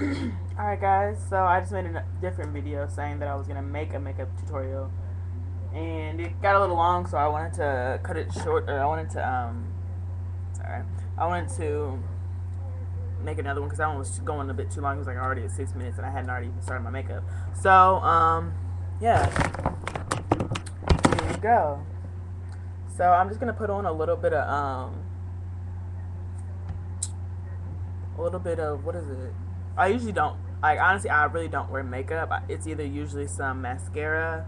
Alright guys, so I just made a different video saying that I was going to make a makeup tutorial. And it got a little long, so I wanted to cut it short, or I wanted to make another one because that one was going a bit too long. It was like already at 6 minutes and I hadn't already even started my makeup. So, yeah, here we go. So I'm just going to put on a little bit of, what is it? I usually don't, like, honestly, I really don't wear makeup. It's either usually some mascara,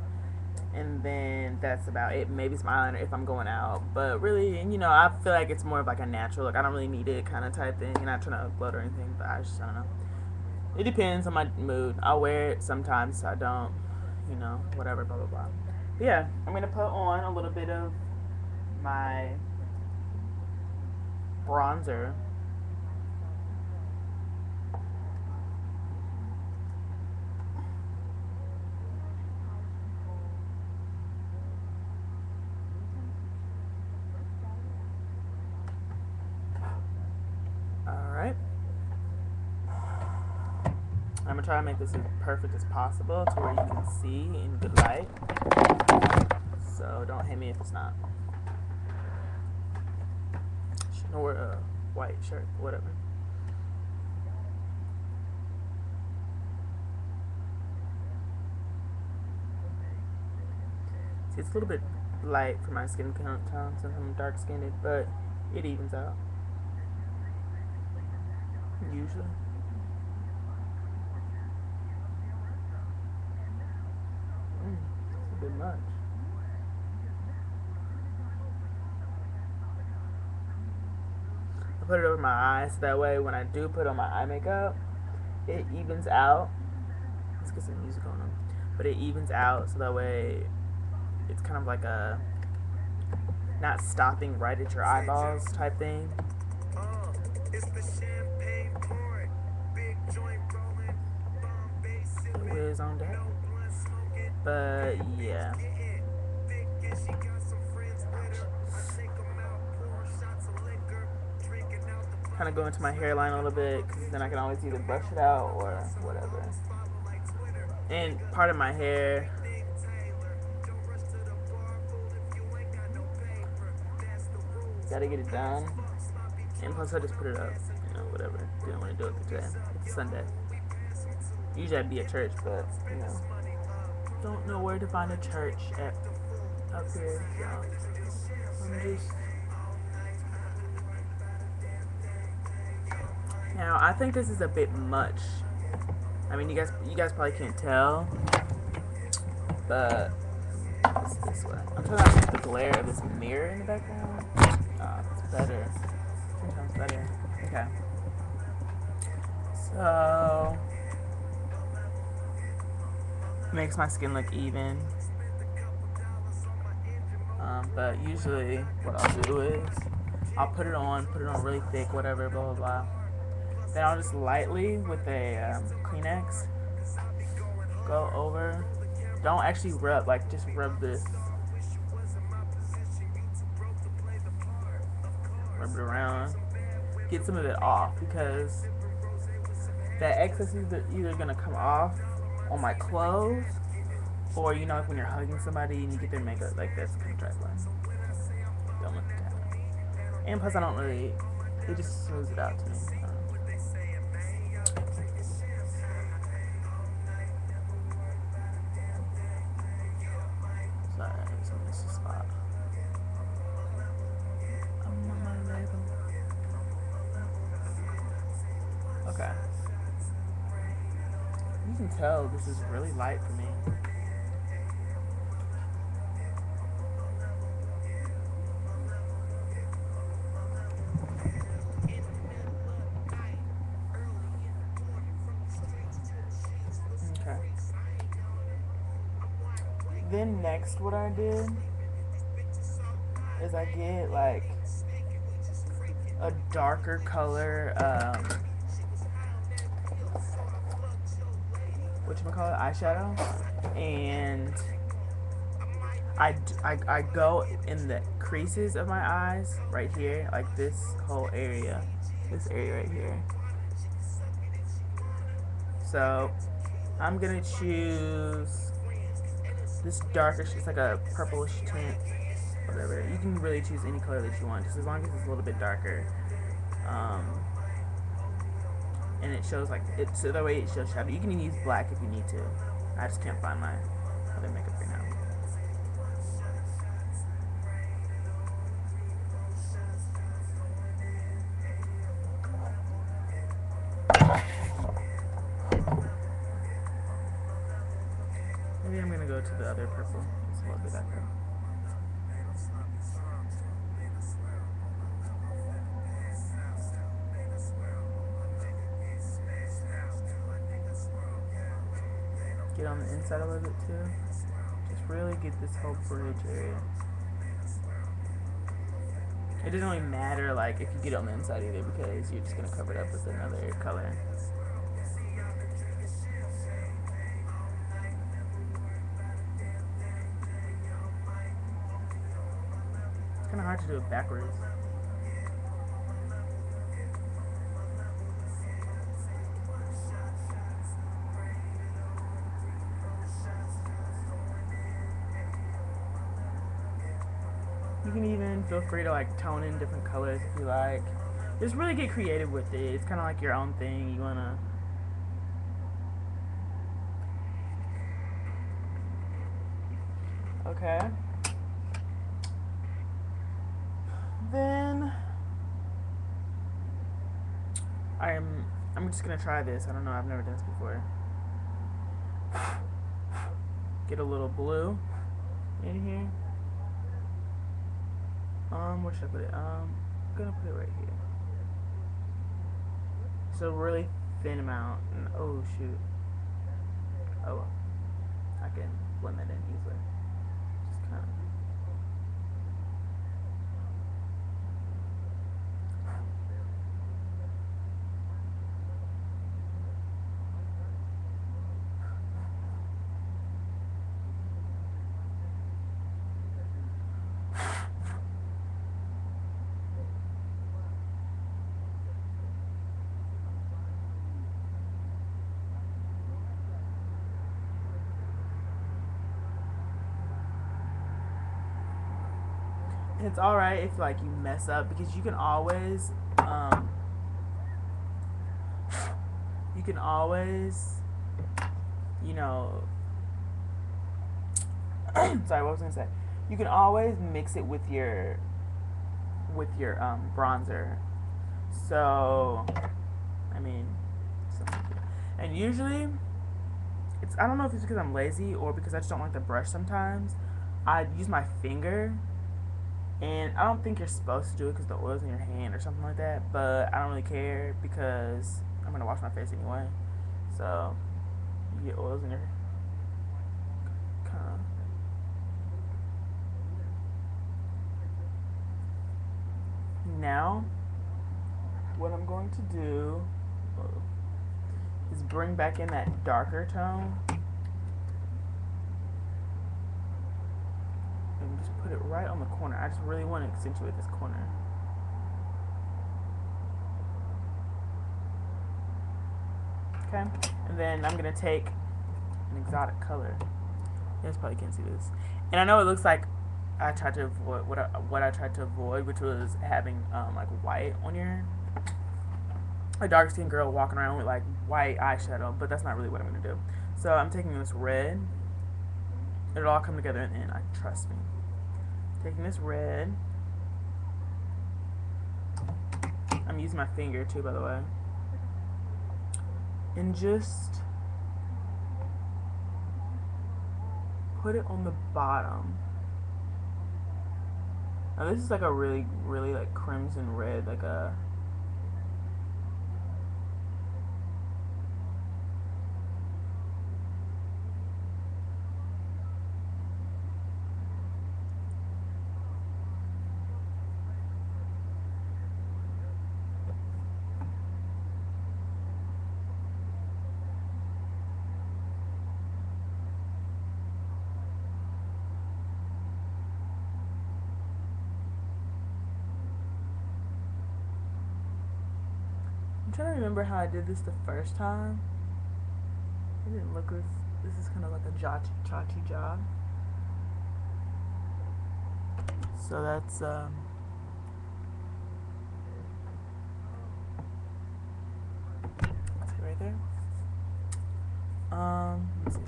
and then that's about it. Maybe some eyeliner if I'm going out. But really, I feel like it's more of like a natural look. I don't really need it kind of type thing. You're not trying to upload or anything, but I don't know. It depends on my mood. I'll wear it sometimes, I don't, whatever, blah, blah, blah. But yeah, I'm going to put on a little bit of my bronzer. Alright. I'm going to try to make this as perfect as possible to where you can see in good light. So don't hit me if it's not. Shouldn't wear a white shirt, whatever. See, it's a little bit light for my skin tone since I'm dark skinned, but it evens out. Usually. It's a bit much. I put it over my eyes so that way when I do put on my eye makeup, it evens out. Let's get some music on. But it evens out so that way it's kind of like a not stopping right at your eyeballs type thing. It was on deck. But yeah. Kind of go into my hairline a little bit because then I can always either brush it out or whatever. And part of my hair, gotta get it done. And plus I just put it up, whatever. Didn't want to do it today. It's Sunday. Usually I'd be at church, but don't know where to find a church up here. So I'm just. Now I think this is a bit much. I mean, you guys probably can't tell, but it's this way. I'm trying not to get the glare of this mirror in the background. It's better. Sometimes better. Okay. So makes my skin look even. But usually what I'll do is I'll put it on really thick, whatever, blah blah blah. Then I'll just lightly with a Kleenex go over. Don't actually rub, like just rub this. Rub it around. Get some of it off because that excess is either gonna come off on my clothes or like when you're hugging somebody and you get their makeup, like that's kind of trifling. Don't look at that. And plus I don't really, it just smooths it out to me. Sorry, I just missed a spot. I'm on my label. Okay. You can tell this is really light for me. Okay. Then next what I did is I get like a darker color whatchamacallit, eyeshadow, and I go in the creases of my eyes right here, like this whole area, this area right here, So I'm gonna choose this darker. It's like a purplish tint. Whatever. You can really choose any color that you want, just as long as it's a little bit darker. Um, and it shows like it, so that way it shows shadow. You can even use black if you need to. I just can't find my other makeup right now. Maybe I'm gonna go to the other purple. It's a little bit darker. Get on the inside a little bit too. Just really get this whole bridge area. It doesn't really matter like if you get on the inside either, because you're just gonna cover it up with another color. It's kind of hard to do it backwards. You can even feel free to like tone in different colors if you like. Just really get creative with it. It's kind of like your own thing. You wanna. Okay. Then I'm just gonna try this. I don't know. I've never done this before. Get a little blue in here. Where should I put it? I'm gonna put it right here. So really thin amount. And, oh shoot. Oh well. I can blend that in easily. Just kind of. And it's alright if like you mess up, because you can always you know sorry, what was I gonna say? You can always mix it with your bronzer. So I mean, and usually it's, I don't know if it's because I'm lazy or because I just don't like the brush sometimes. I use my finger. And I don't think you're supposed to do it because the oil's in your hand or something like that. But I don't really care because I'm going to wash my face anyway. So, you get oils in your... Now, what I'm going to do is bring back in that darker tone. And just put it right on the corner. I just really want to accentuate this corner. Okay, and then I'm gonna take an exotic color. You guys probably can't see this, and I know it looks like I tried to avoid what I tried to avoid, which was having like white on your a dark skinned girl walking around with like white eyeshadow, but that's not really what I'm gonna do. So I'm taking this red. It'll all come together in the end, trust me. Taking this red. I'm using my finger too, by the way. And just put it on the bottom. Now this is like a really, really like crimson red, like a... I'm trying to remember how I did this the first time. It didn't look as, this is kind of like a chachi job. So that's right there. Let's see.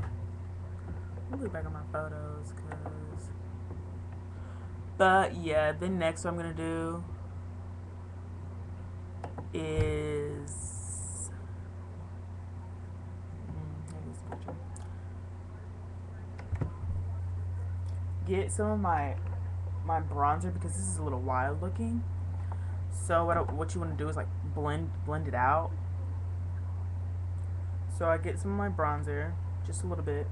Let me look back on my photos, cause. But yeah, then next what I'm gonna do is get some of my bronzer, because this is a little wild looking. So what you want to do is like blend it out. So I get some of my bronzer, just a little bit,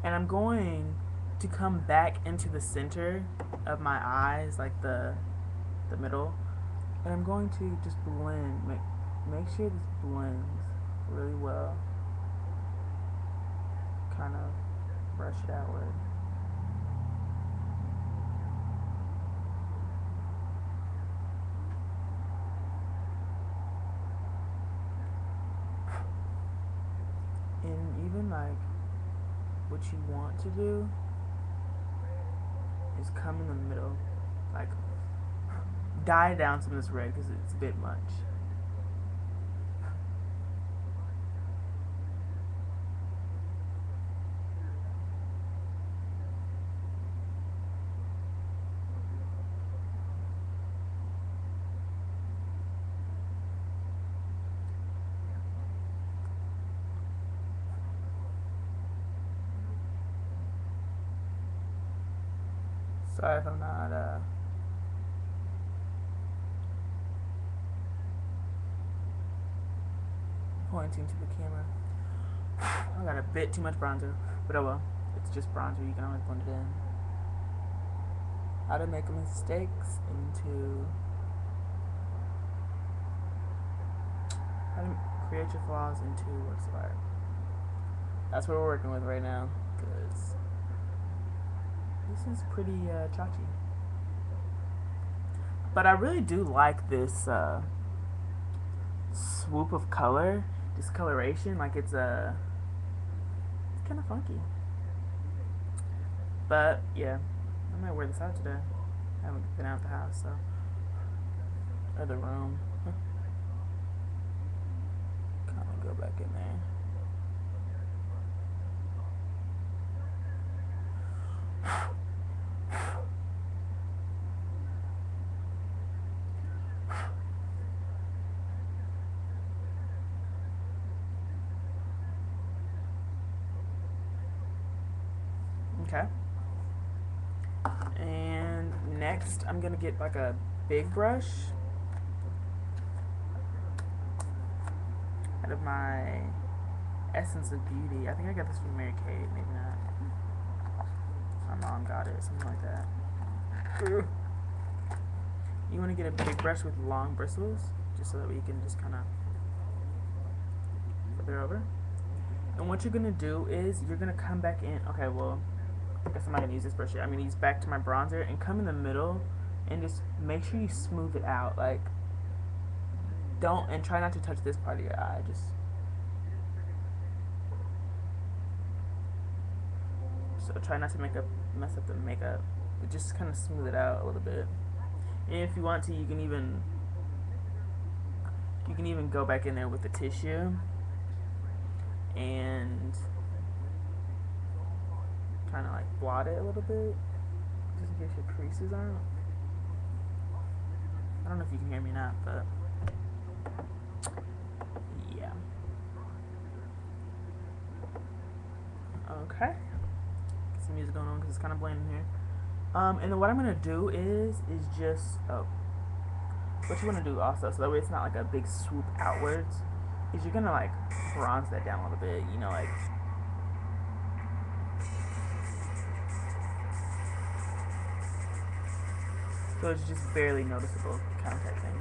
and I'm going to come back into the center of my eyes, like the middle, and I'm going to just blend, make sure this blends really well. Kind of brush it outward. And even like what you want to do is come in the middle, like dye down some of this red because it's a bit much. Sorry if I'm not pointing to the camera. I got a bit too much bronzer, but oh well. It's just bronzer, you can always blend it in. How to make mistakes into, how to create your flaws into works of art. That's what we're working with right now, because this is pretty chachi. But I really do like this swoop of color, discoloration. Like it's kind of funky. But yeah, I might wear this out today. I haven't been out the house, so, or the room. Kind of go back in there. Okay. And next, I'm gonna get like a big brush out of my Essence of Beauty. I think I got this from Mary Kate, maybe not. My mom got it, something like that. You want to get a big brush with long bristles, just so that we can just kind of flip it over. And what you're gonna do is you're gonna come back in. Okay, well, I guess I'm not gonna use this brush yet. I'm gonna use back to my bronzer and come in the middle and just make sure you smooth it out. Like, don't, and try not to touch this part of your eye. Just so try not to mess up the makeup. But just kind of smooth it out a little bit. And if you want to, you can even go back in there with the tissue and kind of like blot it a little bit, just in case your creases aren't. I don't know if you can hear me or not, but yeah. Okay. Get some music going on because it's kind of bland in here. And then what I'm gonna do is just what you want to do also, so that way it's not like a big swoop outwards, is you're gonna like bronze that down a little bit, you know, like so it's just barely noticeable kind of type thing.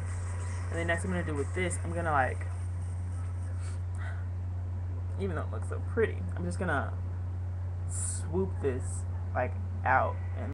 And then next I'm gonna do with this, I'm gonna like, even though it looks so pretty, I'm just gonna swoop this like out and